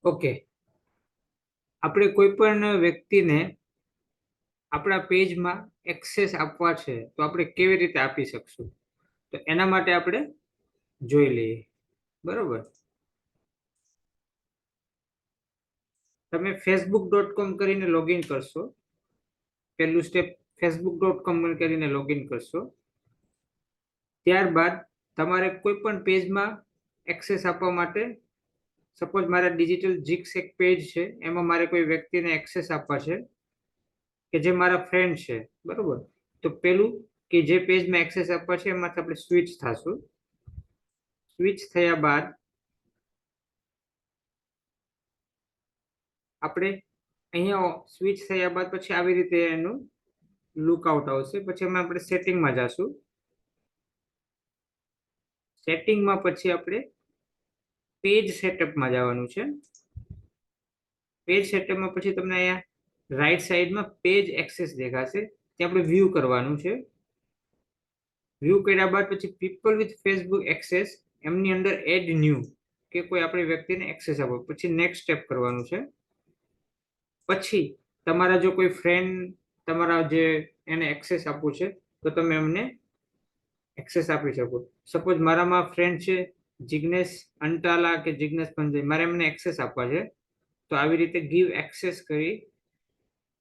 Okay, આપણે કોઈ પણ વ્યક્તિને આપણા પેજમાં એક્સેસ આપવા છે તો આપણે કેવી રીતે આપી શકશું? તો એના માટે આપણે જોઈ લઈએ. બરોબર, તમે facebook.com કરીને લોગિન કરશો. પહેલું સ્ટેપ facebook.com કરીને લોગિન કરશો. ત્યારબાદ તમારે કોઈ પણ પેજમાં એક્સેસ આપવા માટે, સપોઝ મારા ડિજિટલ જીક્સ એક પેજ છે, એમાં મારે કોઈ વ્યક્તિને એક્સેસ આપવા છે કે જે મારા ફ્રેન્ડ છે. બરોબર, તો પેલું કે જે પેજમાં એક્સેસ આપવા છે એમાંથી આપણે સ્વિચ થશું. સ્વિચ થયા બાદ આપણે અહીંયા સ્વિચ થયા બાદ પછી આવી રીતે એનું લુકઆઉટ આવશે. પછી અમે આપણે સેટિંગમાં જશું. સેટિંગમાં પછી આપણે પેજ સેટઅપમાં જવાનું છે. પેજ સેટઅપમાં પછી તમને અહીંયા રાઈટ સાઈડમાં પેજ એક્સેસ દેખાશે, ત્યાં આપણે વ્યૂ કરવાનું છે. વ્યૂ કર્યા બાદ પછી પીપલ વિથ ફેસબુક એક્સેસ, એમની અંદર એડ ન્યૂ કે કોઈ આપણી વ્યક્તિને એક્સેસ આપો, પછી નેક્સ્ટ સ્ટેપ કરવાનું છે. પછી તમારા જો કોઈ ફ્રેન્ડ તમારા જે એને એક્સેસ આપવું છે તો તમે એમને એક્સેસ આપી શકો. સપોઝ મારામાં ફ્રેન્ડ છે જિગ્નેશ અંટાલા કે જિગ્નેશ પંજે, મારે એમને એક્સેસ આપવા છે. તો આવી રીતે ગીવ એક્સેસ કરી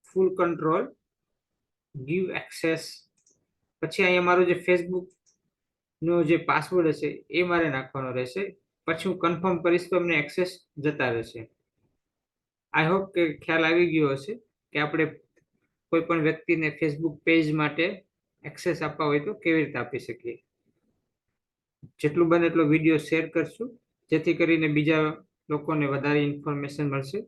ફૂલ કંટ્રોલ ગીવ એક્સેસ. પછી અહીંયા મારું જે ફેસબુક નો જે પાસવર્ડ હશે એ મારે નાખવાનો રહેશે. પછી હું કન્ફર્મ કરીશ તો અમને એક્સેસ જતા રહેશે. આઈ હોપ કે ખ્યાલ આવી ગયો હશે કે આપણે કોઈ પણ વ્યક્તિને ફેસબુક પેજ માટે એક્સેસ આપવા હોય તો કેવી રીતે આપી શકીએ. જેટલું બને એટલો વિડીયો શેર કરશું જેથી કરીને બીજા લોકોને વધારે ઇન્ફોર્મેશન મળશે.